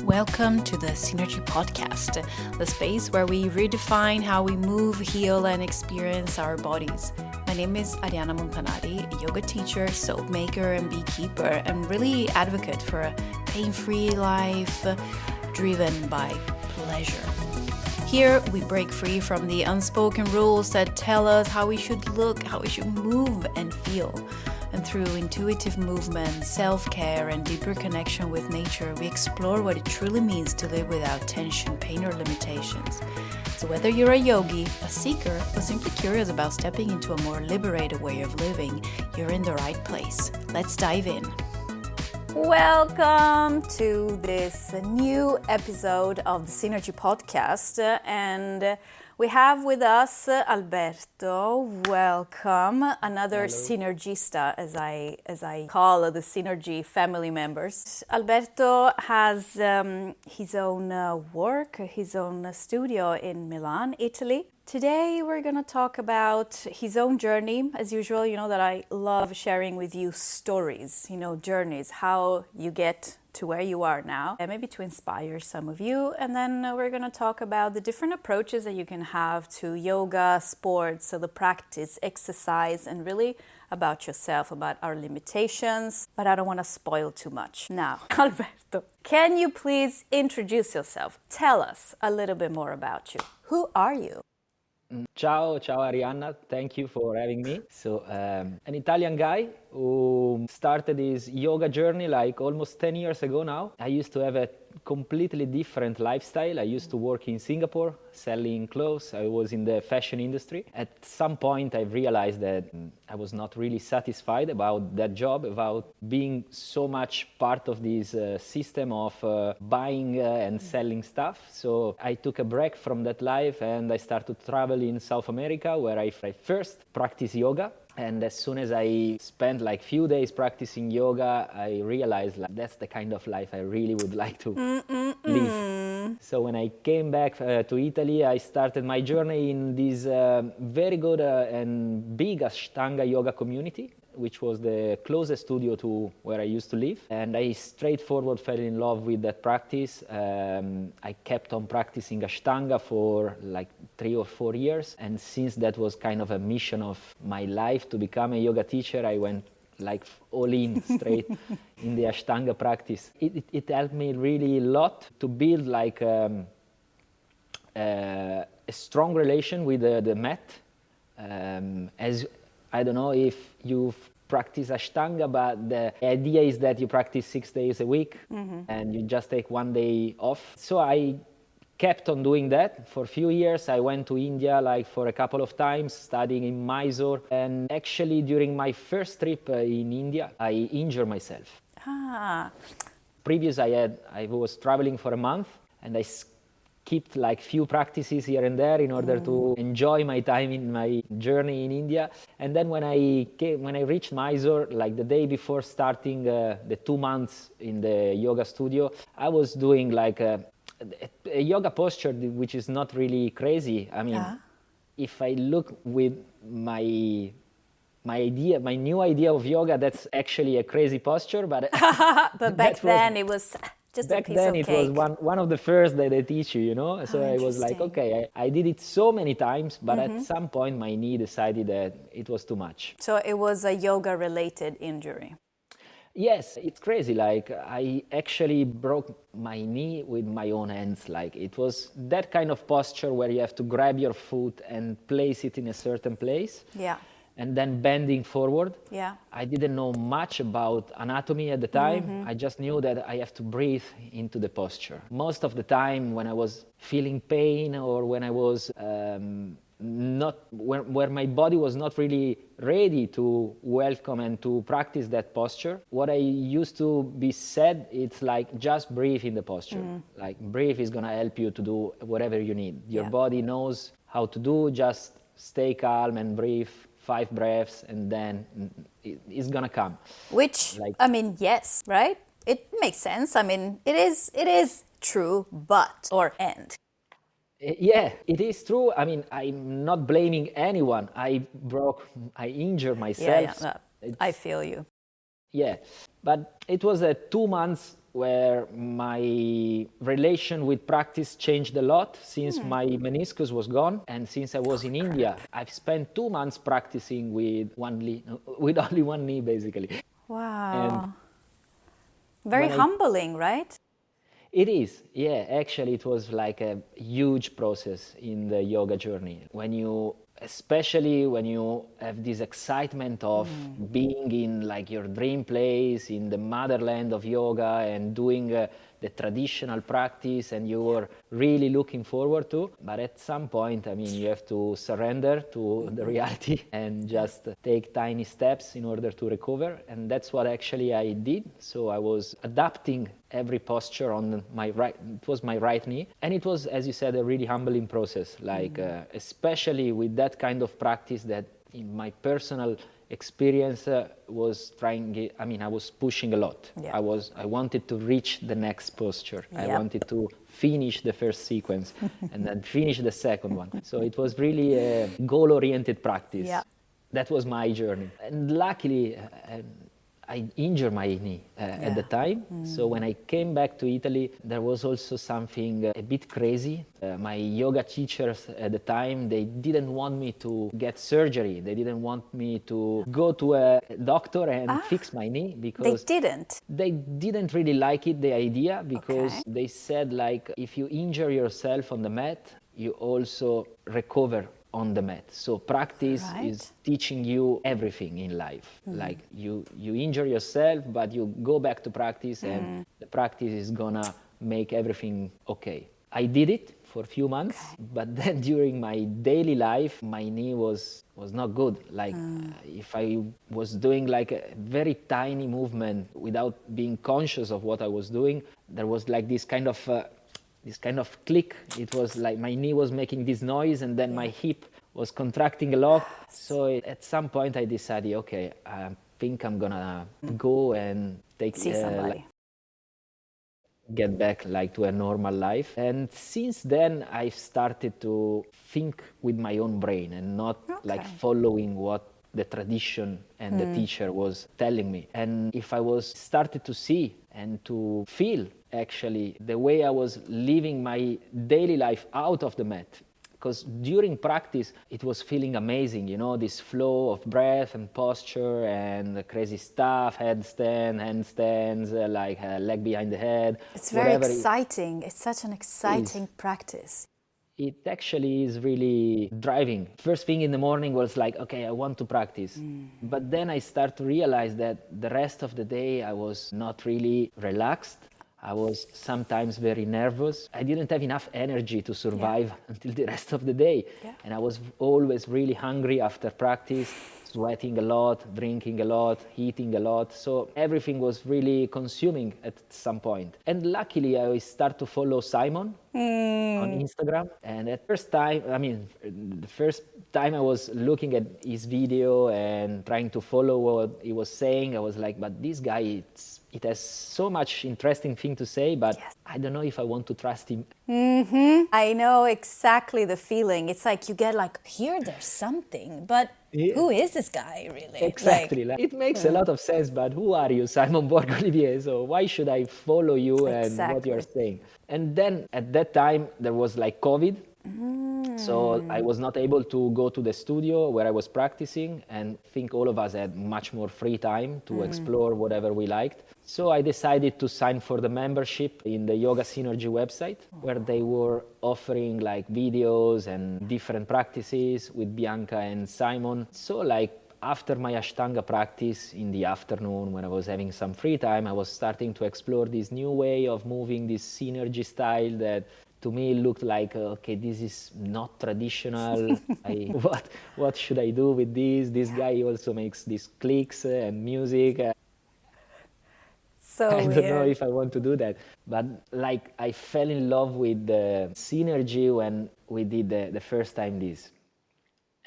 Welcome to the Synergy Podcast, the space where we redefine how we move, heal, and experience our bodies. My name is Ariana Montanari, a yoga teacher, soap maker, and beekeeper, and really advocate for a pain-free life driven by pleasure. Here, we break free from the unspoken rules that tell us how we should look, how we should move and feel. And through intuitive movement, self-care, and deeper connection with nature, we explore what it truly means to live without tension, pain, or limitations. So whether you're a yogi, a seeker, or simply curious about stepping into a more liberated way of living, you're in the right place. Let's dive in. Welcome to this new episode of the Synergy Podcast, and we have with us Alberto. Welcome, another Hello. synergista, as I call the Synergy family members. Alberto has his own work, his own studio in Milan, Italy. Today we're going to talk about his own journey. As usual, you know that I love sharing with you stories, journeys, how you get to where you are now, and maybe to inspire some of you. And then we're going to talk about the different approaches that you can have to yoga, sports, so the practice, exercise, and really about yourself, about our limitations. But I don't want to spoil too much. Now, Alberto, can you please introduce yourself? Tell us a little bit more about you. Who are you? Ciao Arianna, thank you for having me. So, an Italian guy who started his yoga journey like almost 10 years ago now. I used to have a completely different lifestyle. I used to work in Singapore selling clothes. I was in the fashion industry. At some point I realized that I was not really satisfied about that job, about being so much part of this system of buying and selling stuff. So I took a break from that life and I started to travel in South America, where I first practiced yoga. And as soon as I spent like few days practicing yoga, I realized that's the kind of life I really would like to live. So when I came back to Italy, I started my journey in this very good and big Ashtanga yoga community, which was the closest studio to where I used to live. And I straightforward fell in love with that practice. I kept on practicing Ashtanga for like 3 or 4 years. And since that was kind of a mission of my life to become a yoga teacher, I went like all in straight in the Ashtanga practice. It helped me really a lot to build like a strong relation with the mat. As I don't know if you've practiced Ashtanga, but the idea is that you practice 6 days a week and you just take 1 day off. So I kept on doing that for a few years. I went to India like for a couple of times, studying in Mysore. And actually during my first trip in India, I injured myself. Previous I was traveling for a month and I skipped like few practices here and there in order to enjoy my time in my journey in India. And then when I reached Mysore, like the day before starting the 2 months in the yoga studio, I was doing like a yoga posture which is not really crazy. I mean, if I look with my new idea of yoga, that's actually a crazy posture. But But back then it was just a piece of cake. Back then it was one of the first that they teach you, So I was like, okay, I did it so many times, but at some point my knee decided that it was too much. So it was a yoga-related injury. Yes, it's crazy. Like I actually broke my knee with my own hands. Like it was that kind of posture where you have to grab your foot and place it in a certain place. Yeah. And then bending forward. Yeah. I didn't know much about anatomy at the time. I just knew that I have to breathe into the posture. Most of the time when I was feeling pain or when I was where my body was not really ready to welcome and to practice that posture, what I used to be said, it's like just breathe in the posture. Like breathe is gonna help you to do whatever you need. Your body knows how to do, just stay calm and breathe 5 breaths and then it's gonna come. Which, I mean, yes, right? It makes sense. I mean, it is true, but, or end. Yeah, it is true. I mean, I'm not blaming anyone. I injured myself. I feel you. Yeah, but it was a 2 months where my relation with practice changed a lot since my meniscus was gone, and since I was in India, I've spent 2 months practicing with with only one knee, basically. And Wow. Very when I humbling, right? It is, yeah. Actually, it was like a huge process in the yoga journey. Especially when you have this excitement of being in like your dream place, in the motherland of yoga, and doing the traditional practice, and you were really looking forward to. But at some point, I mean, you have to surrender to the reality and just take tiny steps in order to recover. And that's what actually I did. So I was adapting every posture on my right. It was my right knee, and it was, as you said, a really humbling process. Like especially with that kind of practice that, in my personal experience, was trying. I mean, I was pushing a lot. Yeah. I wanted to reach the next posture. I Yep. wanted to finish the first sequence and then finish the second one. So it was really a goal-oriented practice. Yeah. That was my journey, and luckily. I injured my knee at the time. So when I came back to Italy, there was also something a bit crazy. My yoga teachers at the time, they didn't want me to get surgery. They didn't want me to go to a doctor and fix my knee, They because didn't. they didn't really like it, the idea, because Okay. they said, like, if you injure yourself on the mat, you also recover on the mat. So practice is Right. teaching you everything in life. Like you injure yourself, but you go back to practice, and the practice is gonna make everything okay. I did it for a few months, but then during my daily life, my knee was not good. Like if I was doing like a very tiny movement without being conscious of what I was doing, there was like this kind of click. It was like my knee was making this noise, and then my hip was contracting a lot. So at some point I decided, okay, I think I'm gonna go and See somebody. get back like to a normal life. And since then I've started to think with my own brain and not like following what the tradition and the teacher was telling me. And if I was started to see and to feel actually the way I was living my daily life out of the mat, because during practice it was feeling amazing, this flow of breath and posture and the crazy stuff, handstands, like leg behind the head, It's very whatever exciting. It's such an is. exciting practice. It actually is really driving. First thing in the morning was like, okay, I want to practice. But then I start to realize that the rest of the day I was not really relaxed. I was sometimes very nervous. I didn't have enough energy to survive until the rest of the day. Yeah. And I was always really hungry after practice, sweating a lot, drinking a lot, eating a lot. So everything was really consuming at some point. And luckily, I started to follow Simon on Instagram. And at first time, the first time I was looking at his video and trying to follow what he was saying, I was like, but this guy, it has so much interesting thing to say, but I don't know if I want to trust him. I know exactly the feeling. It's like you get like, here there's something, but who is this guy really? Exactly. It makes a lot of sense, but who are you, Simon Borg-Olivier? So why should I follow you and what you're Exactly. saying? And then at that time, there was like COVID. So I was not able to go to the studio where I was practicing, and I think all of us had much more free time to explore whatever we liked. So I decided to sign for the membership in the Yoga Synergy website, where they were offering like videos and different practices with Bianca and Simon. So like after my Ashtanga practice in the afternoon, when I was having some free time, I was starting to explore this new way of moving, this synergy style that to me looked like, okay, this is not traditional. What should I do with this? This guy also makes these clicks and music. So I don't know weird. if I want to do that. But like I fell in love with the synergy when we did the first time this.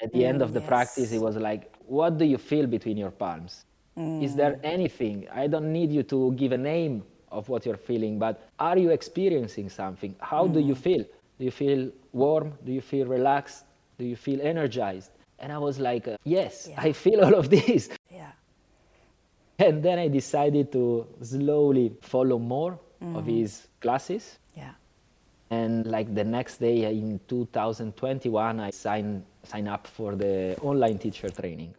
At the end of the practice, it Yes. was like, what do you feel between your palms? Is there anything? I don't need you to give a name of what you're feeling, but are you experiencing something? How do you feel? Do you feel warm? Do you feel relaxed? Do you feel energized? And I was like, yes, Yeah. I feel all of this. Yeah. And then I decided to slowly follow more of his classes. Yeah. And like the next day in 2021, I sign up for the online teacher training.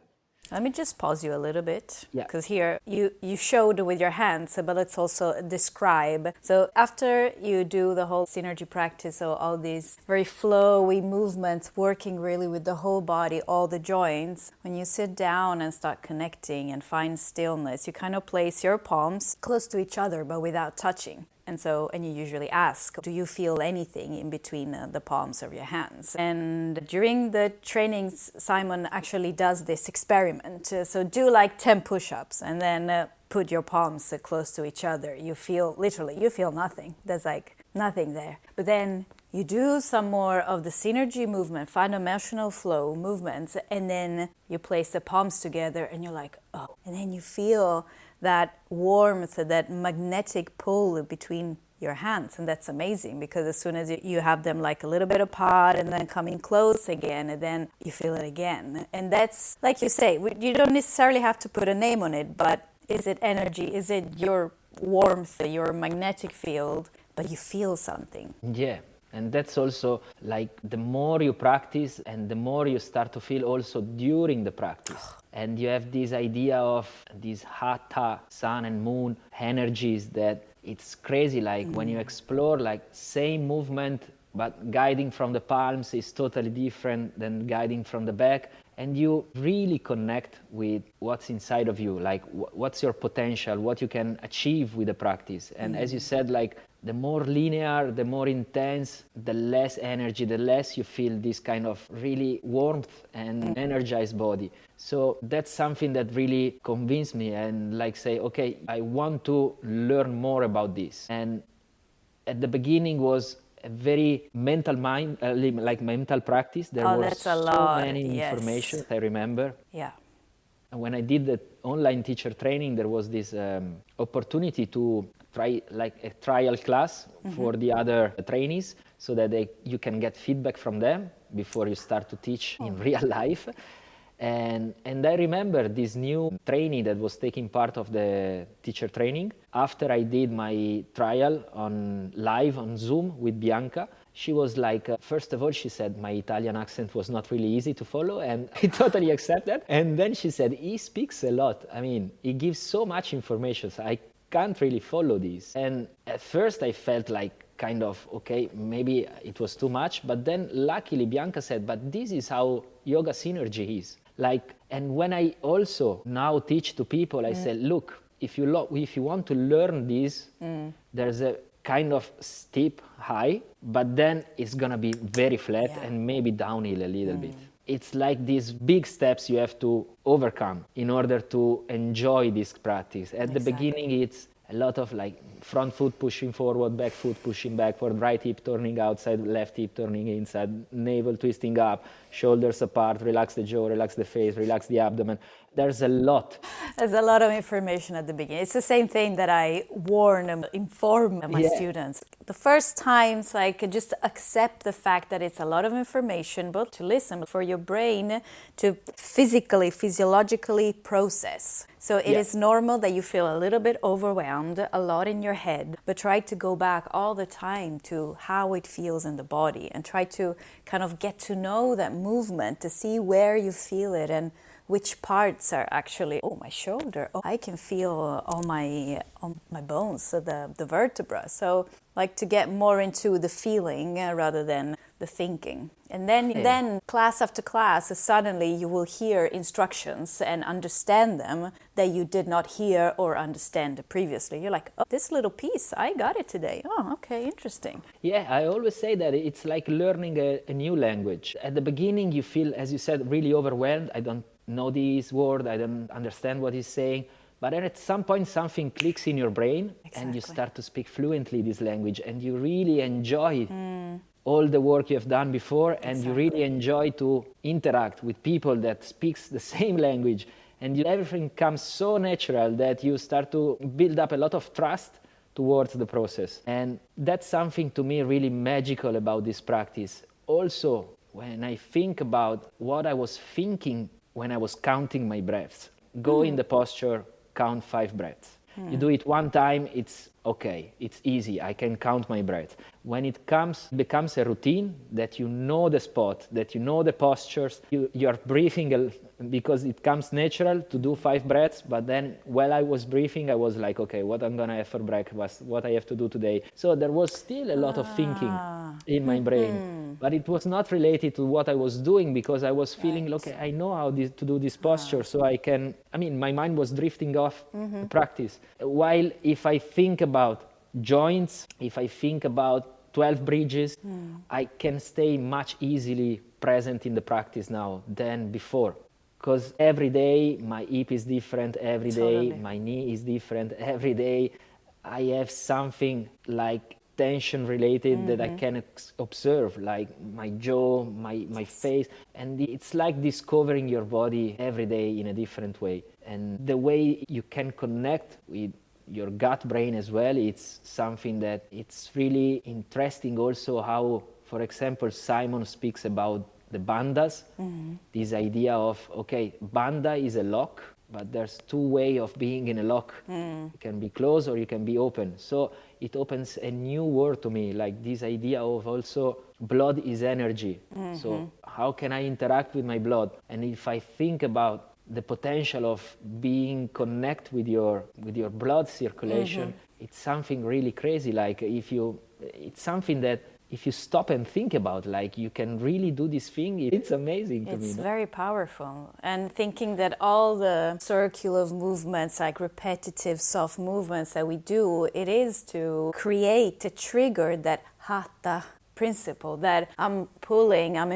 Let me just pause you a little bit, Yeah. because here you showed with your hands, but let's also describe. So after you do the whole synergy practice, so all these very flowy movements, working really with the whole body, all the joints, when you sit down and start connecting and find stillness, you kind of place your palms close to each other, but without touching. And you usually ask, do you feel anything in between the palms of your hands? And during the trainings, Simon actually does this experiment. So do like 10 push-ups and then put your palms close to each other. You feel nothing. There's like nothing there. But then you do some more of the synergy movement, find emotional flow movements, and then you place the palms together and you're like, oh. And then you feel that warmth, that magnetic pull between your hands. And that's amazing, because as soon as you have them like a little bit apart and then coming close again, and then you feel it again. And that's, like you say, you don't necessarily have to put a name on it, but is it energy? Is it your warmth, your magnetic field? But you feel something. Yeah. And that's also like the more you practice and the more you start to feel also during the practice. And you have this idea of these hatha, sun and moon energies that it's crazy. Like when you explore like same movement, but guiding from the palms is totally different than guiding from the back. And you really connect with what's inside of you, like what's your potential, what you can achieve with the practice. And as you said, like the more linear, the more intense, the less energy, the less you feel this kind of really warmth and energized body. So that's something that really convinced me and like say, okay, I want to learn more about this. And at the beginning was a very mental mind, like mental practice. There was that's a so lot. many Yes. information, I remember. Yeah. And when I did the online teacher training, there was this opportunity to try like a trial class for the other trainees so that you can get feedback from them before you start to teach in real life. And I remember this new trainee that was taking part of the teacher training. After I did my trial live on Zoom with Bianca, she was like, first of all, she said my Italian accent was not really easy to follow, and I totally accept that. And then she said, he speaks a lot. I mean, he gives so much information, so I can't really follow this. And at first I felt like kind of, okay, maybe it was too much. But then luckily Bianca said, but this is how yoga synergy is. Like, and when I also now teach to people, I say, look, if you want to learn this, there's a kind of steep high, but then it's gonna be very flat and maybe downhill a little bit. It's like these big steps you have to overcome in order to enjoy this practice. At the beginning, it's a lot of like front foot pushing forward, back foot pushing backward, right hip turning outside, left hip turning inside, navel twisting up, shoulders apart, relax the jaw, relax the face, relax the abdomen. There's a lot. There's a lot of information at the beginning. It's the same thing that I inform my students. The first times, like, just accept the fact that it's a lot of information, but to listen for your brain to physiologically process. So it is normal that you feel a little bit overwhelmed, a lot in your head, but try to go back all the time to how it feels in the body and try to kind of get to know that movement, to see where you feel it and which parts are actually, my shoulder, I can feel all my bones, so the vertebra. So like to get more into the feeling rather than the thinking. And then class after class, suddenly you will hear instructions and understand them that you did not hear or understand previously. You're like, this little piece, I got it today. Oh, okay, interesting. Yeah, I always say that it's like learning a new language. At the beginning, you feel, as you said, really overwhelmed. I don't know this word, I don't understand what he's saying. But then at some point, something clicks in your brain and you start to speak fluently this language and you really enjoy all the work you have done before and you really enjoy to interact with people that speaks the same language and everything comes so natural that you start to build up a lot of trust towards the process. And that's something to me really magical about this practice. Also, when I think about what I was thinking when I was counting my breaths, go in the posture, count 5 breaths. You do it one time, it's okay, it's easy, I can count my breath. When it becomes a routine, that you know the spot, that you know the postures, you're breathing because it comes natural to do 5 breaths, but then while I was breathing, I was like, okay, what I'm gonna have for breakfast, what I have to do today. So there was still a lot of thinking in my brain, but it was not related to what I was doing, because I was feeling, okay, I know how to do this posture, so my mind was drifting off the practice. While if I think about joints, if I think about 12 bridges, I can stay much easily present in the practice now than before. Because every day my hip is different, every day my knee is different, every day I have something like tension related that I can observe, like my jaw, my face, and it's like discovering your body every day in a different way. And the way you can connect with your gut brain as well, it's something that it's really interesting also how, for example, Simon speaks about the bandhas, this idea of, okay, bandha is a lock, but there's 2 ways of being in a lock. You can be closed or you can be open. So it opens a new world to me, like this idea of also blood is energy. So how can I interact with my blood? And if I think about the potential of being connect with your blood circulation, it's something really crazy. Like it's something that if you stop and think about, like you can really do this thing, it's amazing to me. It's very powerful. And thinking that all the circular movements, like repetitive soft movements that we do, it is to create, to trigger that hatha principle, that I'm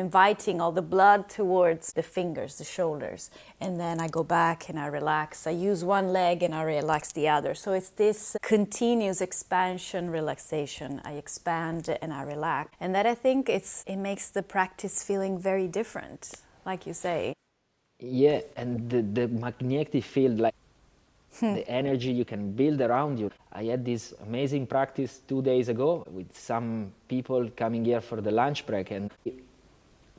inviting all the blood towards the fingers, the shoulders, and then I go back and I relax. I use one leg and I relax the other. So it's this continuous expansion, relaxation. I expand and I relax. And that I think it makes the practice feeling very different, like you say. Yeah, and the magnetic field, like the energy you can build around you. I had this amazing practice 2 days ago with some people coming here for the lunch break, and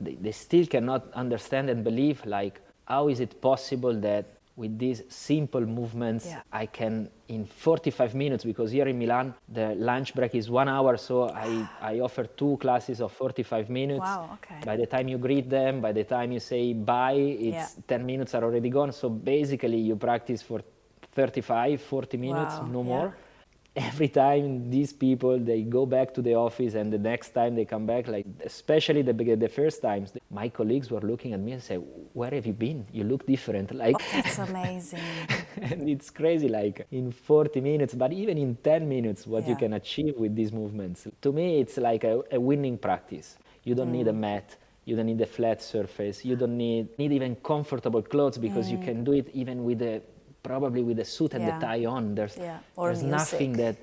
they still cannot understand and believe, like, how is it possible that with these simple movements I can, in 45 minutes, because here in Milan the lunch break is 1 hour, so I offer 2 classes of 45 minutes. Wow, okay. By the time you greet them, by the time you say bye, 10 minutes are already gone. So basically you practice for 35, 40 minutes, no more. Every time these people, they go back to the office, and the next time they come back, like especially the first times, my colleagues were looking at me and say, where have you been? You look different. Like, that's amazing. And it's crazy, like in 40 minutes, but even in 10 minutes, what you can achieve with these movements. To me, it's like a winning practice. You don't need a mat. You don't need a flat surface. You don't need even comfortable clothes, because you can do it even with probably with a suit and the tie on. There's nothing that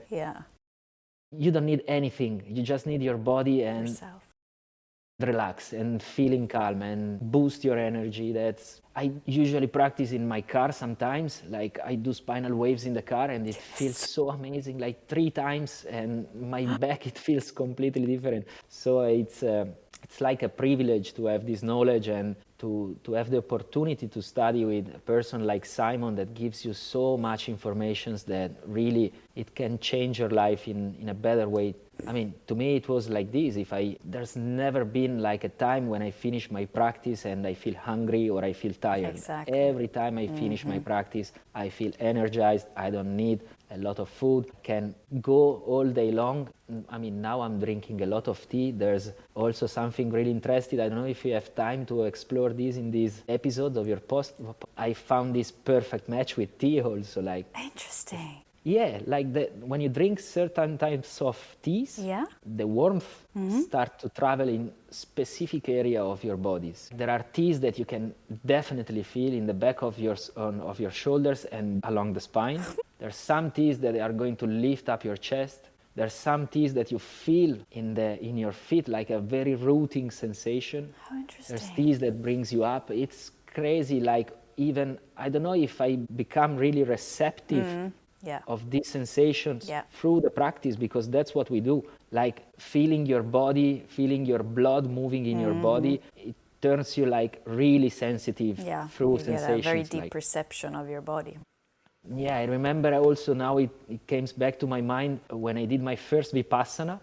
you don't need anything. You just need your body and yourself. Relax and feeling calm and boost your energy. I usually practice in my car sometimes. Like I do spinal waves in the car, and it feels so amazing. Like 3 times, and my back, it feels completely different. So it's like a privilege to have this knowledge and to have the opportunity to study with a person like Simon that gives you so much information that really it can change your life in a better way. I mean, to me it was like this. There's never been like a time when I finish my practice and I feel hungry or I feel tired. Exactly. Every time I finish my practice, I feel energized. I don't need a lot of food, can go all day long. I mean, now I'm drinking a lot of tea. There's also something really interesting. I don't know if you have time to explore this in these episodes of your post. I found this perfect match with tea also. Like, interesting. Yeah, like when you drink certain types of teas, the warmth start to travel in specific area of your bodies. There are teas that you can definitely feel in the back of your shoulders and along the spine. There's some teas that are going to lift up your chest. There's some teas that you feel in your feet, like a very rooting sensation. How interesting. There's teas that brings you up. It's crazy. Like even, I don't know if I become really receptive of these sensations through the practice, because that's what we do. Like feeling your body, feeling your blood moving in your body, it turns you like really sensitive through you sensations. get a very deep perception of your body. Yeah, I remember also now it comes back to my mind when I did my first Vipassana,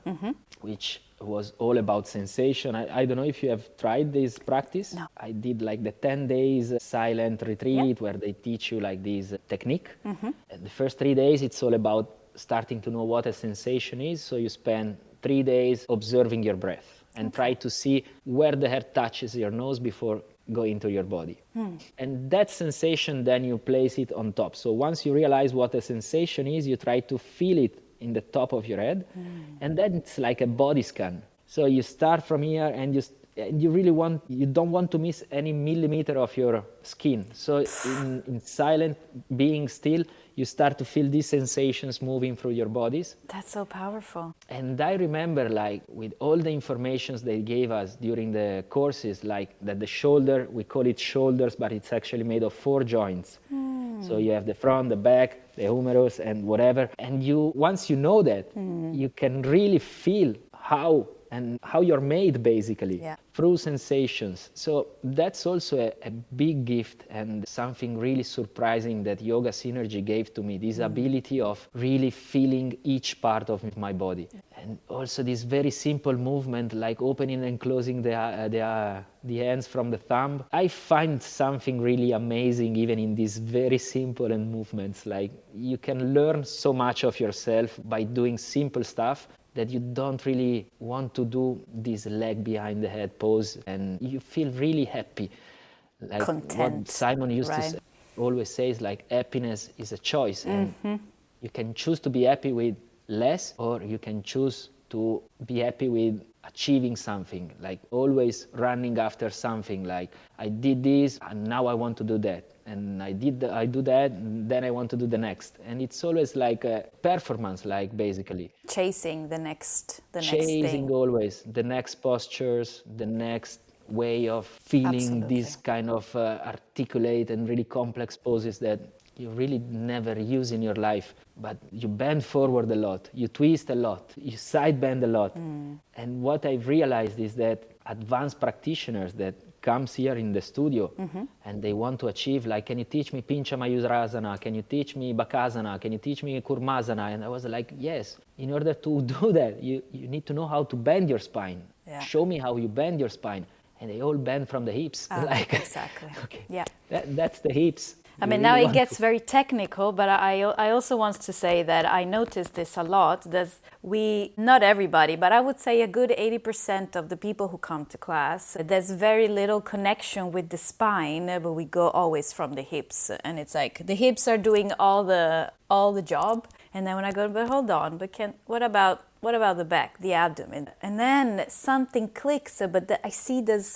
which was all about sensation. I don't know if you have tried this practice. No. I did like the 10 days silent retreat where they teach you like this technique. And the first 3 days, it's all about starting to know what a sensation is. So you spend 3 days observing your breath and try to see where the hair touches your nose before go into your body. And that sensation, then you place it on top. So once you realize what a sensation is, you try to feel it in the top of your head. And then it's like a body scan. So you start from here and you don't want to miss any millimeter of your skin. So in silent, being still, you start to feel these sensations moving through your bodies. That's so powerful. And I remember, like, with all the informations they gave us during the courses, like that the shoulder, we call it shoulders, but it's actually made of 4 joints. So you have the front, the back, the humerus, and whatever. And once you know that, you can really feel how you're made, basically, through sensations. So that's also a big gift and something really surprising that Yoga Synergy gave to me, this ability of really feeling each part of my body. And also this very simple movement, like opening and closing the hands from the thumb. I find something really amazing even in these very simple movements. Like, you can learn so much of yourself by doing simple stuff that you don't really want to do this leg behind the head pose, and you feel really happy. Like Content, what Simon used to right? say, always says, like, happiness is a choice. And you can choose to be happy with less, or you can choose to be happy with achieving something, like always running after something, like I did this and now I want to do that, and I do that and then I want to do the next, and it's always like a performance, like basically Chasing the next chasing thing. always the next postures, the next way of feeling. Absolutely. These kind of articulate and really complex poses that you really never use in your life, but you bend forward a lot, you twist a lot, you side bend a lot. And what I've realized is that advanced practitioners that comes here in the studio and they want to achieve, like, can you teach me Pincha Mayurasana? Can you teach me Bakasana? Can you teach me Kurmasana? And I was like, yes, in order to do that, you need to know how to bend your spine. Yeah. Show me how you bend your spine. And they all bend from the hips. Like, Exactly. okay, Yeah. that's the hips. I You mean, really now it want gets very technical, but I also want to say that I noticed this a lot. Not everybody, but I would say a good 80% of the people who come to class, there's very little connection with the spine, but we go always from the hips. And it's like the hips are doing all the job. And then when I go, but hold on, but what about the back, the abdomen? And then something clicks, but I see there's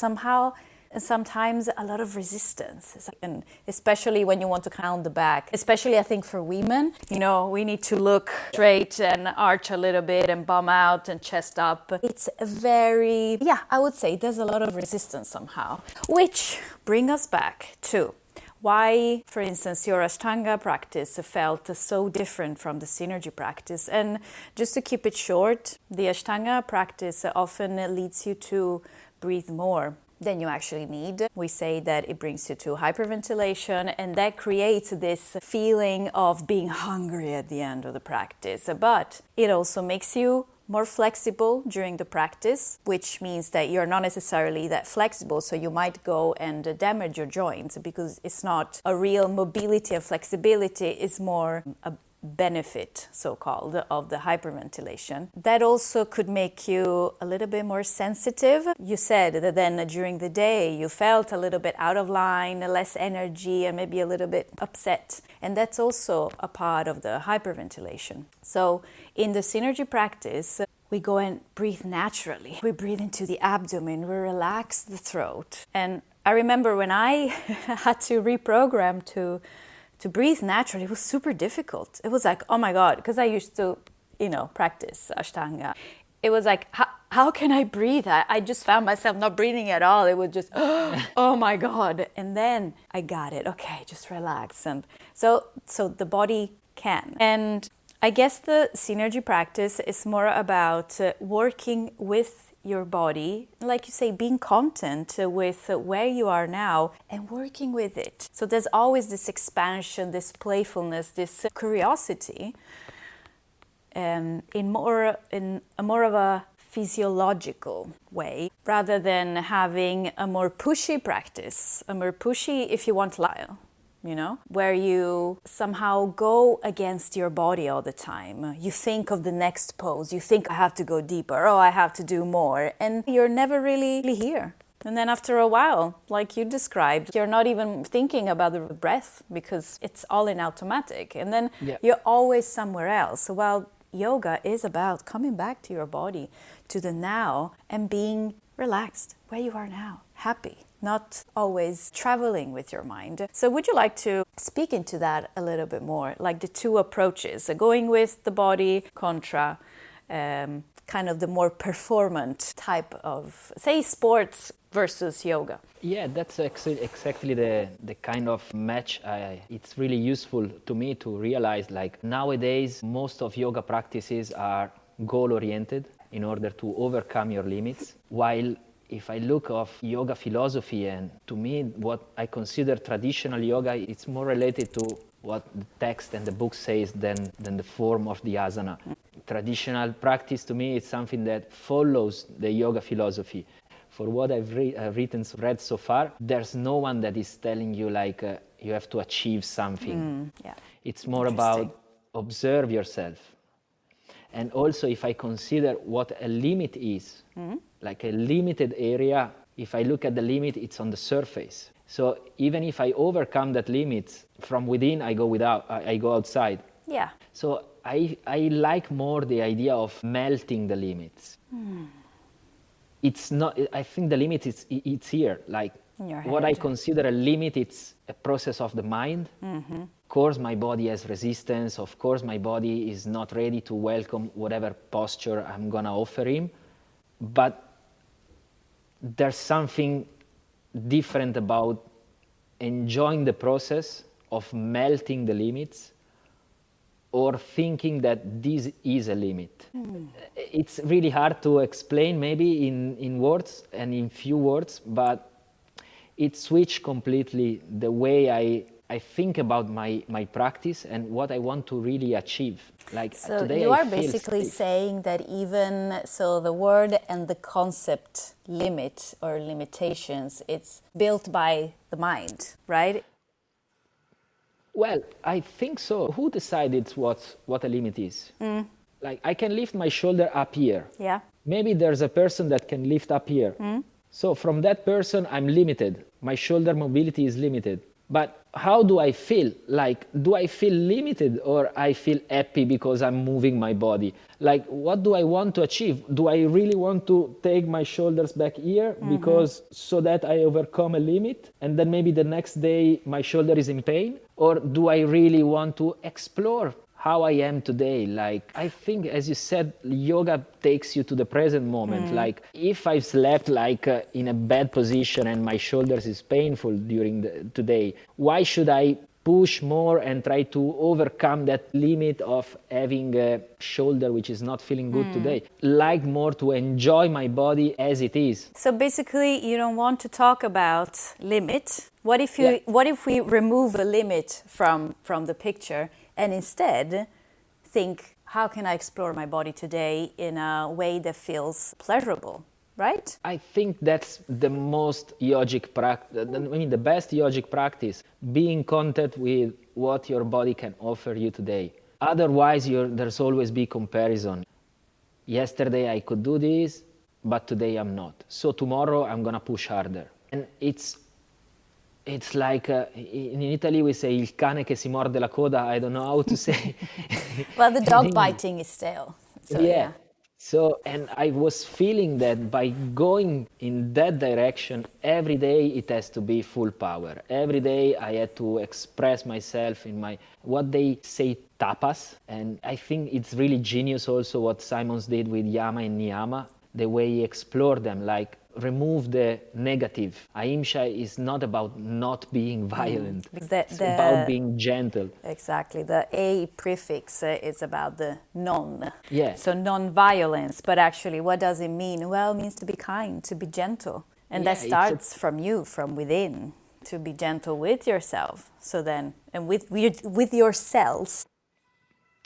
sometimes a lot of resistance, and especially when you want to count the back, especially I think for women, we need to look straight and arch a little bit and bum out and chest up. It's I would say there's a lot of resistance somehow, which bring us back to why, for instance, your Ashtanga practice felt so different from the Synergy practice. And just to keep it short, the Ashtanga practice often leads you to breathe more than you actually need. We say that it brings you to hyperventilation, and that creates this feeling of being hungry at the end of the practice. But it also makes you more flexible during the practice, which means that you're not necessarily that flexible, so you might go and damage your joints because it's not a real mobility and flexibility, it's more a benefit, so-called, of the hyperventilation. That also could make you a little bit more sensitive. You said that then during the day you felt a little bit out of line, less energy, and maybe a little bit upset. And that's also a part of the hyperventilation. So in the Synergy practice, we go and breathe naturally. We breathe into the abdomen, we relax the throat. And I remember when I had to reprogram to breathe naturally, it was super difficult. It was like, oh my God, because I used to, practice Ashtanga. It was like, how can I breathe? I just found myself not breathing at all. It was just, oh my God. And then I got it. Okay, just relax. And so the body can. And I guess the Synergy practice is more about working with your body, like you say, being content with where you are now and working with it. So there's always this expansion, this playfulness, this curiosity, in a more of a physiological way, rather than having a more pushy practice, a more pushy, if you want, lifestyle, you know, where you somehow go against your body all the time. You think of the next pose, you think, I have to go deeper, oh, I have to do more, and you're never really here. And then after a while, like you described, you're not even thinking about the breath because it's all in automatic. And then you're always somewhere else. Well, yoga is about coming back to your body, to the now, and being relaxed where you are now, happy, not always traveling with your mind. So would you like to speak into that a little bit more, like the two approaches, going with the body contra kind of the more performant type of, say, sports versus yoga? Yeah, that's exactly the kind of match. It's really useful to me to realize, like, nowadays most of yoga practices are goal-oriented in order to overcome your limits, while if I look of yoga philosophy, and to me what I consider traditional yoga, it's more related to what the text and the book says than the form of the asana. Traditional practice to me is something that follows the yoga philosophy. For what I've read so far, there's no one that is telling you like you have to achieve something. It's more about observe yourself. And also if I consider what a limit is, like a limited area, if I look at the limit, it's on the surface. So even if I overcome that limit, from within I go outside. Yeah. So I like more the idea of melting the limits. It's not, I think the limit it's here. Like what I consider a limit, it's a process of the mind. Of course my body has resistance. Of course my body is not ready to welcome whatever posture I'm gonna offer him. But there's something different about enjoying the process of melting the limits or thinking that this is a limit. It's really hard to explain maybe in words and in few words, but it switched completely the way I think about my practice and what I want to really achieve. Like so today you are I feel basically saying that even so the word and the concept limit or limitations, it's built by the mind, right? Well, I think so. Who decided what a limit is? Like I can lift my shoulder up here. Yeah. Maybe there's a person that can lift up here. So from that person, I'm limited. My shoulder mobility is limited. But how do I feel? Like, do I feel limited or I feel happy because I'm moving my body? Like, what do I want to achieve? Do I really want to take my shoulders back here because so that I overcome a limit and then maybe the next day my shoulder is in pain? Or do I really want to explore how I am today? Like, I think, as you said, yoga takes you to the present moment. Like, if I've slept like in a bad position and my shoulders is painful during today, why should I push more and try to overcome that limit of having a shoulder which is not feeling good today? Like more to enjoy my body as it is. So basically, you don't want to talk about limit. What if we remove a limit from the picture and instead think, how can I explore my body today in a way that feels pleasurable, right? I think that's the most yogic practice, the best yogic practice, being in contact with what your body can offer you today. Otherwise, there's always be comparison. Yesterday I could do this, but today I'm not. So tomorrow I'm gonna push harder. And it's like, in Italy we say il cane che si morde la coda, I don't know how to say. Well, the dog biting is stale. So, yeah. So, and I was feeling that by going in that direction, every day it has to be full power. Every day I had to express myself in what they say, tapas. And I think it's really genius also what Simons did with Yama and Niyama, the way he explored them. Like, remove the negative. Ahimsa is not about not being violent. It's about being gentle. Exactly. The A prefix is about the non. Yeah. So non-violence. But actually, what does it mean? Well, it means to be kind, to be gentle. And that starts from you, from within, to be gentle with yourself. So then, and with yourselves.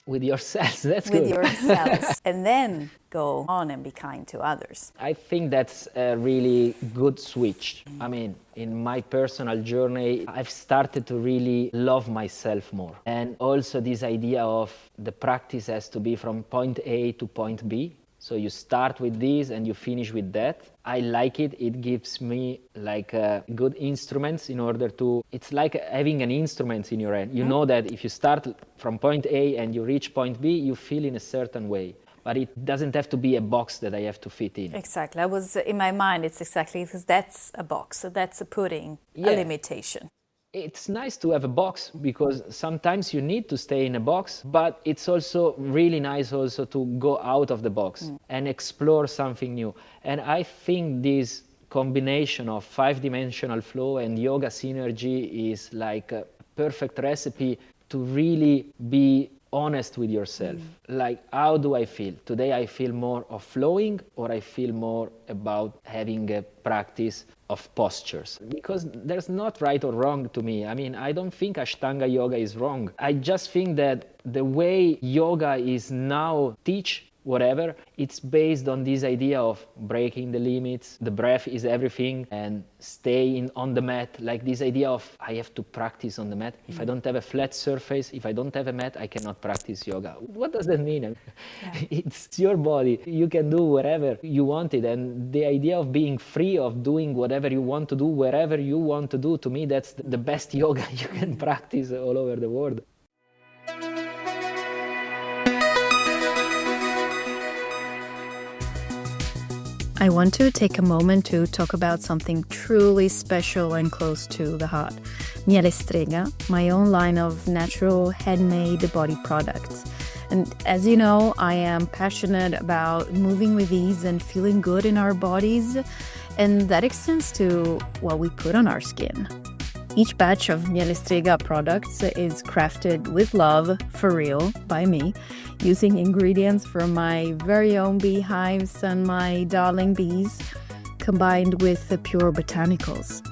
With yourselves, that's with good. yourselves. And then go on and be kind to others. I think that's a really good switch. I mean, in my personal journey, I've started to really love myself more. And also this idea of the practice has to be from point A to point B. So you start with this and you finish with that. I like it. It gives me like good instruments in order to, it's like having an instrument in your hand. You know that if you start from point A and you reach point B, you feel in a certain way. But it doesn't have to be a box that I have to fit in. Exactly. I was in my mind, it's exactly because that's a box. So that's a pudding, a limitation. It's nice to have a box because sometimes you need to stay in a box, but it's also really nice also to go out of the box and explore something new. And I think this combination of 5-dimensional flow and yoga synergy is like a perfect recipe to really be honest with yourself. Like, how do I feel? Today I feel more of flowing, or I feel more about having a practice of postures? Because there's not right or wrong to me. I mean, I don't think Ashtanga yoga is wrong. I just think that the way yoga is now teach whatever, it's based on this idea of breaking the limits, the breath is everything, and staying on the mat, like this idea of I have to practice on the mat. If I don't have a flat surface, if I don't have a mat, I cannot practice yoga. What does that mean? It's your body. You can do whatever you want it, and the idea of being free, of doing whatever you want to do, wherever you want to do, to me, that's the best yoga you can practice all over the world. I want to take a moment to talk about something truly special and close to the heart. Miele Strega, my own line of natural handmade body products. And as you know, I am passionate about moving with ease and feeling good in our bodies, and that extends to what we put on our skin. Each batch of Miele Strega products is crafted with love, for real, by me, using ingredients from my very own beehives and my darling bees, combined with the pure botanicals.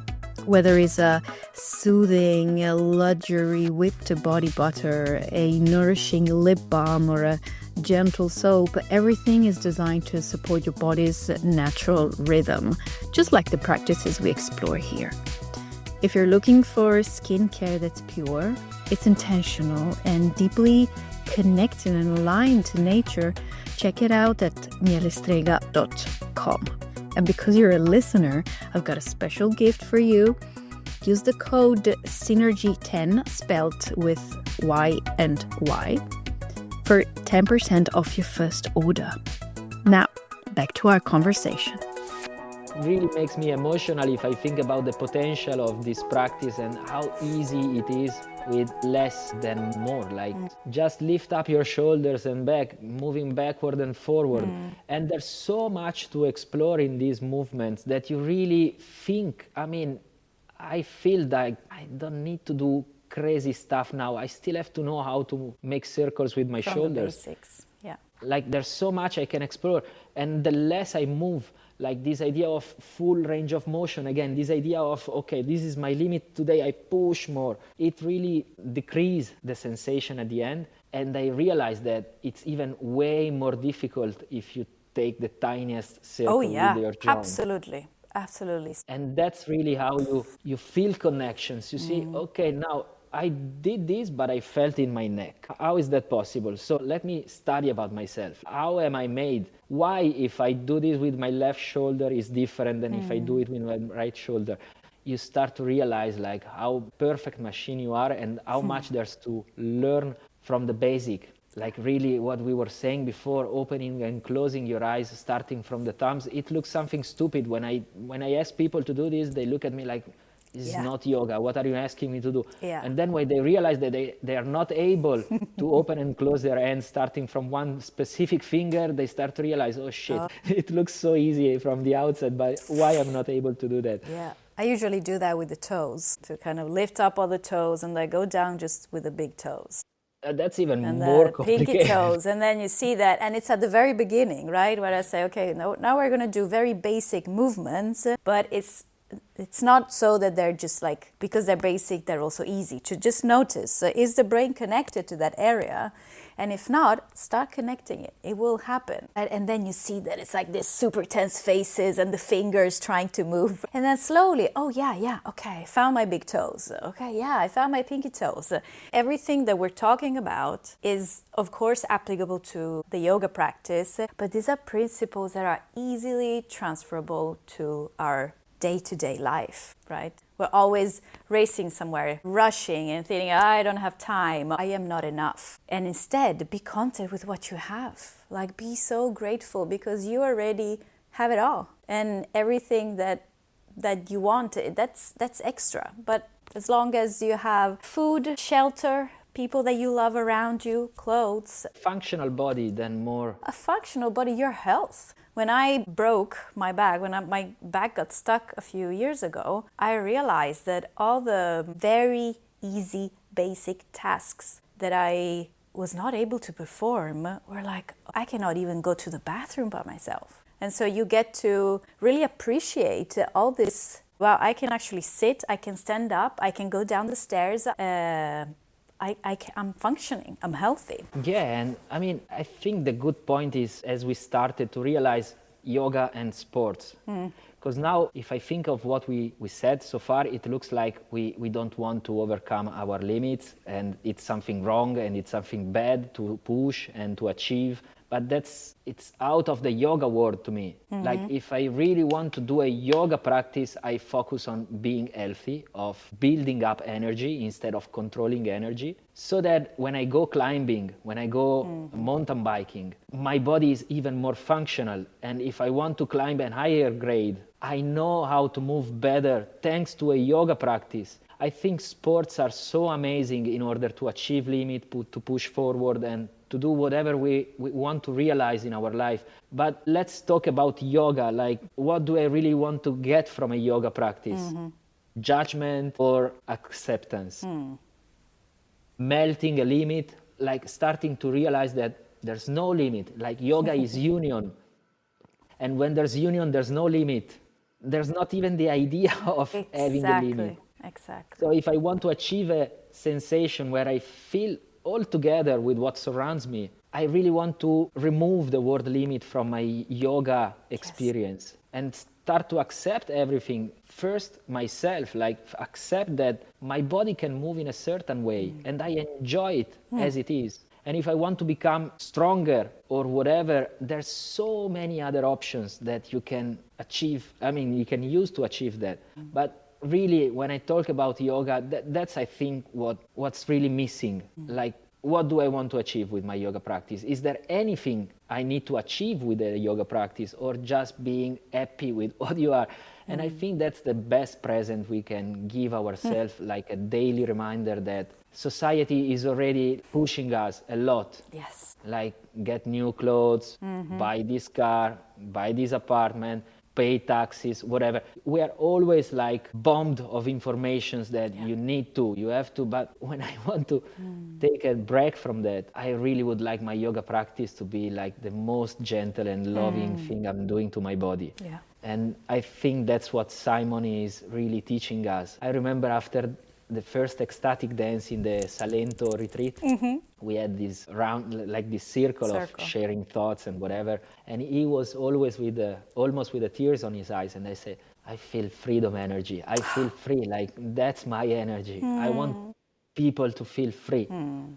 Whether it's a soothing, luxury whipped body butter, a nourishing lip balm, or a gentle soap, everything is designed to support your body's natural rhythm, just like the practices we explore here. If you're looking for skincare that's pure, it's intentional and deeply connected and aligned to nature, check it out at mielestrega.com. And because you're a listener, I've got a special gift for you. Use the code SYNERGY10, spelled with Y and Y, for 10% off your first order. Now, back to our conversation. Really makes me emotional if I think about the potential of this practice and how easy it is with less than more. Like, just lift up your shoulders and back, moving backward and forward. And there's so much to explore in these movements that you really think, I mean, I feel like I don't need to do crazy stuff now. I still have to know how to make circles with my shoulders. The basics, yeah. Like, there's so much I can explore. And the less I move, like this idea of full range of motion, again, this idea of, okay, this is my limit today, I push more. It really decreases the sensation at the end. And I realized that it's even way more difficult if you take the tiniest circle with your joint. Absolutely. Absolutely. And that's really how you feel connections. You see, okay, now I did this, but I felt in my neck. How is that possible? So let me study about myself. How am I made? Why, if I do this with my left shoulder, is different than if I do it with my right shoulder? You start to realize like how perfect machine you are and how much there's to learn from the basic. Like really what we were saying before, opening and closing your eyes, starting from the thumbs. It looks something stupid. When I ask people to do this, they look at me like, is Yeah. not yoga. What are you asking me to do? Yeah. And then when they realize that they are not able to open and close their hands starting from one specific finger, they start to realize, oh shit, it looks so easy from the outside, but why I'm not able to do that? Yeah. I usually do that with the toes, to kind of lift up all the toes and I go down just with the big toes. That's even And more the pinky complicated. toes, and then you see that, and it's at the very beginning, right? Where I say, okay, now we're going to do very basic movements, but it's not so that they're just like, because they're basic, they're also easy to just notice. So is the brain connected to that area? And if not, start connecting it. It will happen. And then you see that it's like this super tense faces and the fingers trying to move. And then slowly, oh yeah, okay, I found my big toes. Okay, yeah, I found my pinky toes. Everything that we're talking about is, of course, applicable to the yoga practice, but these are principles that are easily transferable to our day-to-day life, right? We're always racing somewhere, rushing and thinking, I don't have time, I am not enough. And instead, be content with what you have. Like, be so grateful because you already have it all. And everything that you want, that's extra. But as long as you have food, shelter, people that you love around you, clothes. Functional body than more. A functional body, your health. When I broke my back, my back got stuck a few years ago, I realized that all the very easy, basic tasks that I was not able to perform were like, I cannot even go to the bathroom by myself. And so you get to really appreciate all this. Well, I can actually sit, I can stand up, I can go down the stairs. I'm functioning, I'm healthy. Yeah, and I mean, I think the good point is as we started to realize yoga and sports. Because now, if I think of what we said so far, it looks like we don't want to overcome our limits and it's something wrong and it's something bad to push and to achieve. But it's out of the yoga world to me. Like if I really want to do a yoga practice, I focus on being healthy, of building up energy instead of controlling energy, so that when I go climbing, when I go mountain biking, my body is even more functional. And if I want to climb a higher grade, I know how to move better thanks to a yoga practice. I think sports are so amazing in order to achieve limit, to push forward and to do whatever we want to realize in our life. But let's talk about yoga. Like, what do I really want to get from a yoga practice? Judgment or acceptance? Melting a limit, like starting to realize that there's no limit. Like yoga is union. And when there's union, there's no limit. There's not even the idea of having a limit. Exactly. So if I want to achieve a sensation where I feel all together with what surrounds me, I really want to remove the word limit from my yoga experience and start to accept everything. First, myself, like accept that my body can move in a certain way and I enjoy it as it is. And if I want to become stronger or whatever, there's so many other options that you can achieve. I mean, you can use to achieve that. But really, when I talk about yoga, that's I think what's really missing. Like, what do I want to achieve with my yoga practice? Is there anything I need to achieve with a yoga practice, or just being happy with what you are? And I think that's the best present we can give ourselves, like a daily reminder that society is already pushing us a lot. Yes. Like, get new clothes, buy this car, buy this apartment, pay taxes, whatever. We are always like bombed of informations that you need to, you have to. But when I want to take a break from that, I really would like my yoga practice to be like the most gentle and loving thing I'm doing to my body. Yeah. And I think that's what Simon is really teaching us. I remember after the first ecstatic dance in the Salento retreat, we had this round, like this circle of sharing thoughts and whatever. And he was always almost with the tears on his eyes. And I said, I feel freedom energy. I feel free. Like, that's my energy. I want people to feel free.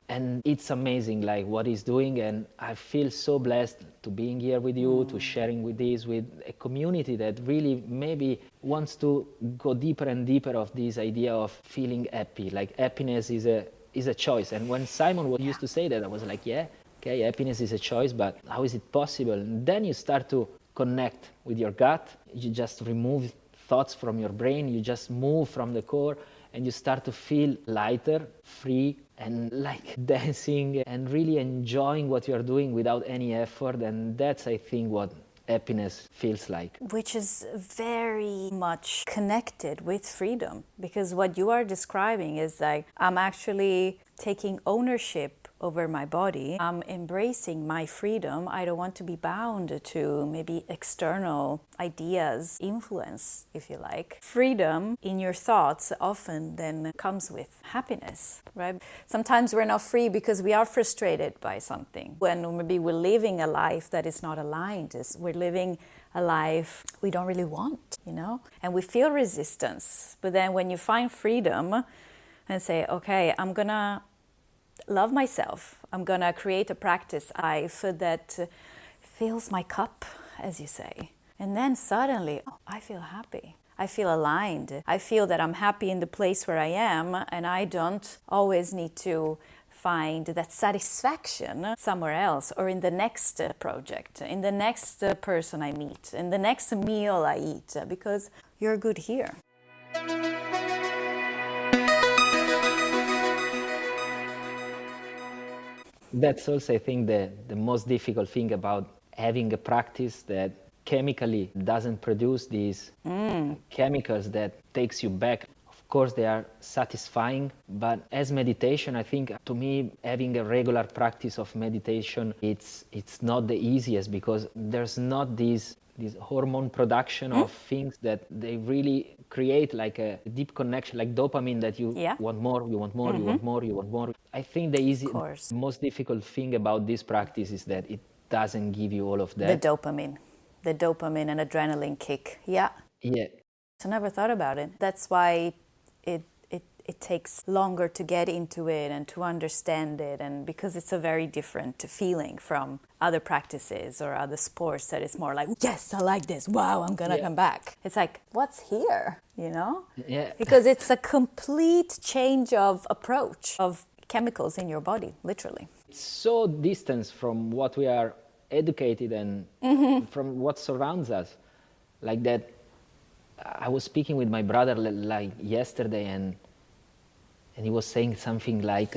And it's amazing, like what he's doing. And I feel so blessed to being here with you, to sharing with a community that really maybe wants to go deeper and deeper of this idea of feeling happy. Like, happiness is a choice. And when Simon used to say that, I was like, yeah, okay, happiness is a choice, but how is it possible? And then you start to connect with your gut. You just remove thoughts from your brain. You just move from the core and you start to feel lighter, free, and like dancing and really enjoying what you're doing without any effort. And that's, I think, what happiness feels like. Which is very much connected with freedom, because what you are describing is like, I'm actually taking ownership over my body. I'm embracing my freedom. I don't want to be bound to maybe external ideas, influence, if you like. Freedom in your thoughts often then comes with happiness, right? Sometimes we're not free because we are frustrated by something. When maybe we're living a life that is not aligned, we're living a life we don't really want, you know? And we feel resistance. But then when you find freedom and say, okay, I'm gonna love myself. I'm gonna create a practice life that fills my cup, as you say. And then suddenly, I feel happy. I feel aligned. I feel that I'm happy in the place where I am, and I don't always need to find that satisfaction somewhere else, or in the next project, in the next person I meet, in the next meal I eat, because you're good here. That's also, I think, the most difficult thing about having a practice that chemically doesn't produce these chemicals that takes you back. Of course, they are satisfying, but as meditation, I think, to me, having a regular practice of meditation, it's not the easiest, because there's not this hormone production of things that they really create like a deep connection, like dopamine, that you want more, you want more, you want more, you want more. I think the most difficult thing about this practice is that it doesn't give you all of that. The dopamine and adrenaline kick. Yeah. I never thought about it. That's why it takes longer to get into it and to understand it, and because it's a very different feeling from other practices or other sports that is more like, yes, I like this, wow, I'm gonna come back. It's like, what's here, you know? Because it's a complete change of approach of chemicals in your body, literally. It's so distant from what we are educated and from what surrounds us, like that. I was speaking with my brother like yesterday, and he was saying something like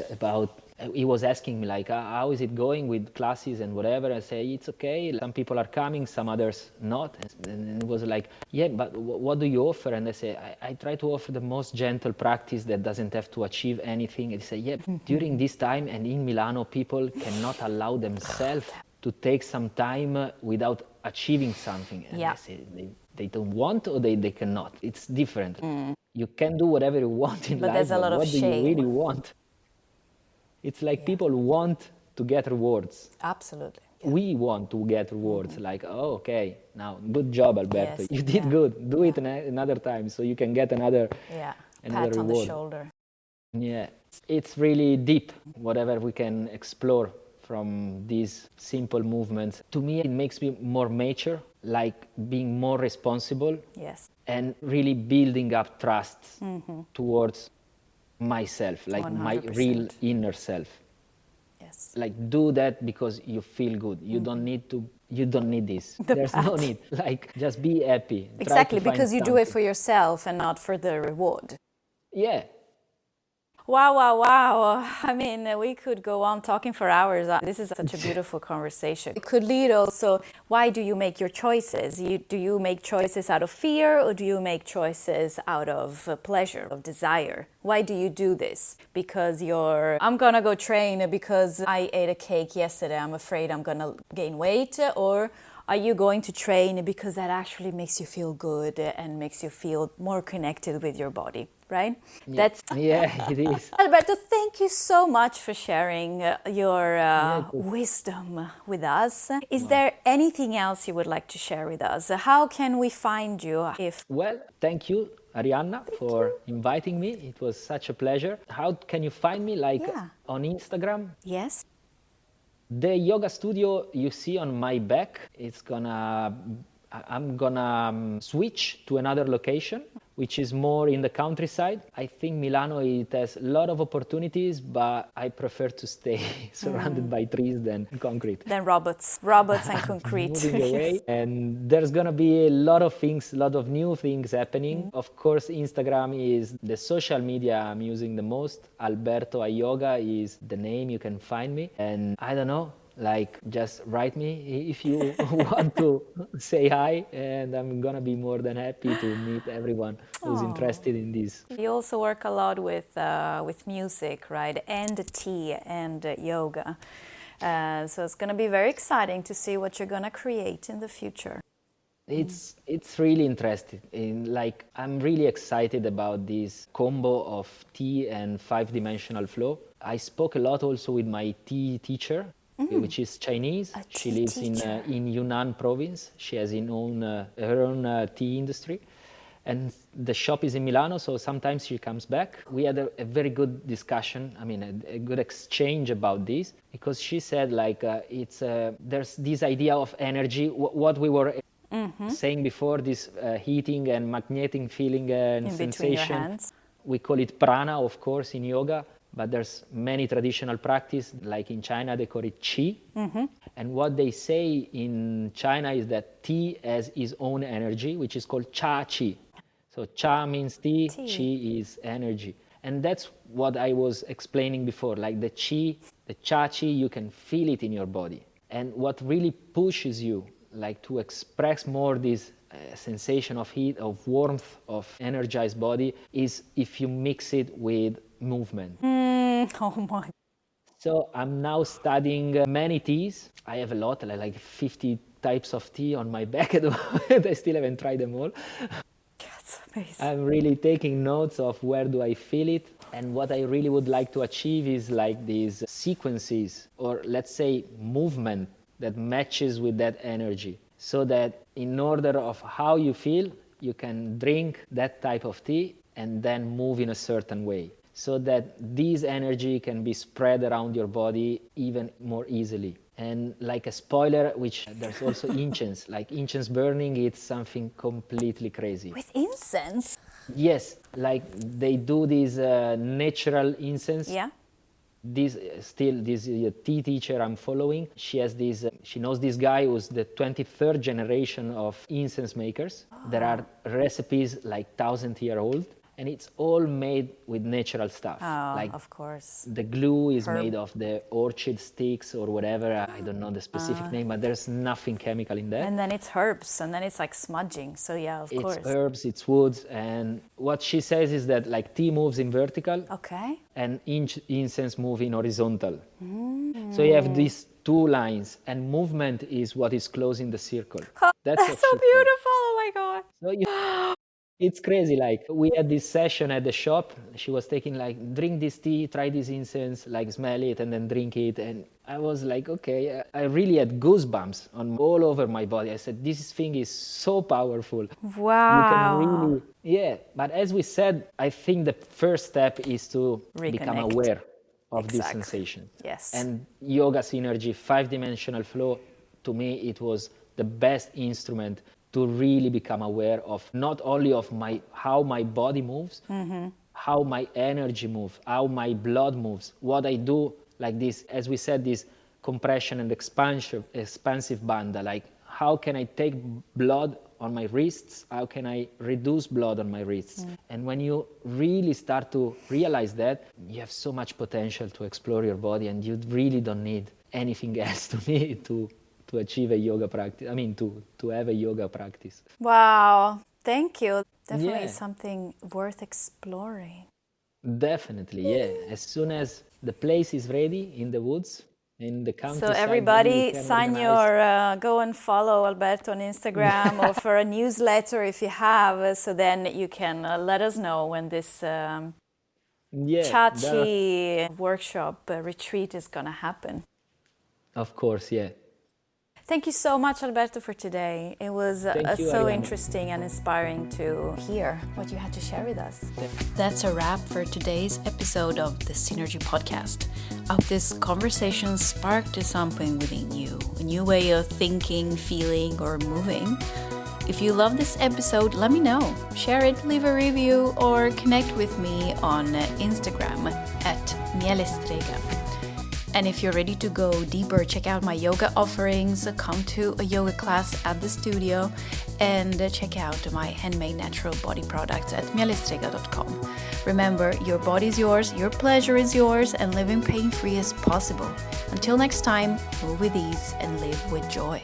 he was asking me like, how is it going with classes and whatever. I say, it's okay. Some people are coming, some others not. And it was like, yeah, but what do you offer? And I say, I try to offer the most gentle practice that doesn't have to achieve anything. And he say, yeah, during this time and in Milano, people cannot allow themselves to take some time without achieving something. And I say, they don't want, or they cannot. It's different. You can do whatever you want in life, there's a lot of shame. What do you really want? It's like people want to get rewards. Absolutely. We want to get rewards, like, oh, okay, now, good job, Alberto. You did good. Do it another time so you can get another pat reward. On the shoulder. Yeah, it's really deep, whatever we can explore from these simple movements. To me, it makes me more mature, like being more responsible. Yes. And really building up trust towards myself, like 100%. My real inner self. Yes. Like, do that because you feel good. You don't need this. There's no need. Like, just be happy. Exactly, because you do it for yourself and not for the reward. Yeah. Wow. I mean, we could go on talking for hours. This is such a beautiful conversation. It could lead also, why do you make your choices? Do you make choices out of fear, or do you make choices out of pleasure, of desire? Why do you do this? Because I'm gonna go train because I ate a cake yesterday, I'm afraid I'm gonna gain weight, or are you going to train because that actually makes you feel good and makes you feel more connected with your body, right? Yeah, it is. Alberto, thank you so much for sharing your wisdom with us. Is there anything else you would like to share with us? How can we find you? Well, thank you, Arianna, for inviting me. It was such a pleasure. How can you find me? On Instagram? Yes. The yoga studio you see on my back, I'm gonna switch to another location, which is more in the countryside. I think Milano, it has a lot of opportunities, but I prefer to stay surrounded by trees than concrete. Then robots and concrete. Moving away, and there's gonna be a lot of things, a lot of new things happening. Of course, Instagram is the social media I'm using the most. Alberto Yoga is the name you can find me, and I don't know, like, just write me if you want to say hi, and I'm gonna be more than happy to meet everyone who's interested in this. You also work a lot with music, right? And tea and yoga. So it's gonna be very exciting to see what you're gonna create in the future. It's really interesting. Like, I'm really excited about this combo of tea and five-dimensional flow. I spoke a lot also with my tea teacher, which is Chinese. She lives in Yunnan province. She has her own tea industry. And the shop is in Milano, so sometimes she comes back. We had a very good discussion, I mean, a good exchange about this, because she said, like, there's this idea of energy, what we were saying before, this heating and magnetic feeling and in sensation. between your hands. We call it prana, of course, in yoga, but there's many traditional practice, like in China, they call it qi. And what they say in China is that tea has its own energy, which is called cha qi. So cha means tea, qi is energy. And that's what I was explaining before, like the qi, the cha qi, you can feel it in your body. And what really pushes you, like, to express more this sensation of heat, of warmth, of energized body, is if you mix it with movement. Oh my. So I'm now studying many teas. I have a lot, like 50 types of tea on my back at the moment. I still haven't tried them all. That's amazing. I'm really taking notes of where do I feel it. And what I really would like to achieve is like these sequences, or let's say movement, that matches with that energy. So that in order of how you feel, you can drink that type of tea and then move in a certain way. So that this energy can be spread around your body even more easily. And like a spoiler, which there's also incense, like incense burning, it's something completely crazy. With incense? Yes, like they do this natural incense. Yeah. This tea teacher I'm following, she knows this guy who's the 23rd generation of incense makers. There are recipes like 1,000-year-old, and it's all made with natural stuff. Like, of course. The glue is made of the orchid sticks or whatever. I don't know the specific name, but there's nothing chemical in there. And then it's herbs, and then it's like smudging. So yeah, of course. It's herbs, it's woods, and what she says is that like tea moves in vertical, and incense move in horizontal. So you have these two lines, and movement is what is closing the circle. That's so beautiful! Oh my God! So it's crazy. Like, we had this session at the shop. She was taking, like, drink this tea, try this incense, like, smell it, and then drink it. And I was like, okay, I really had goosebumps all over my body. I said, this thing is so powerful. Wow. You can really, yeah. But as we said, I think the first step is to become aware of this sensation. Yes. And yoga synergy, five-dimensional flow, to me, it was the best instrument to really become aware of not only of how my body moves, how my energy moves, how my blood moves, what I do, like this, as we said, this compression and expansive bandha, like how can I take blood on my wrists, how can I reduce blood on my wrists. And when you really start to realize that, you have so much potential to explore your body, and you really don't need anything else to me to achieve a yoga practice, to have a yoga practice. Wow, thank you. Definitely something worth exploring. Definitely, yeah. As soon as the place is ready in the woods, in the countryside. So everybody sign go and follow Alberto on Instagram or for a newsletter if you have, so then you can let us know when this Chachi workshop retreat is going to happen. Of course, yeah. Thank you so much, Alberto, for today. It was so interesting and inspiring to hear what you had to share with us. That's a wrap for today's episode of the Synergy Podcast. I hope this conversation sparked something within you, a new way of thinking, feeling, or moving. If you love this episode, let me know. Share it, leave a review, or connect with me on Instagram at Mielestrega. And if you're ready to go deeper, check out my yoga offerings, come to a yoga class at the studio, and check out my handmade natural body products at mielestrega.com. Remember, your body is yours, your pleasure is yours, and living pain-free is possible. Until next time, move with ease and live with joy.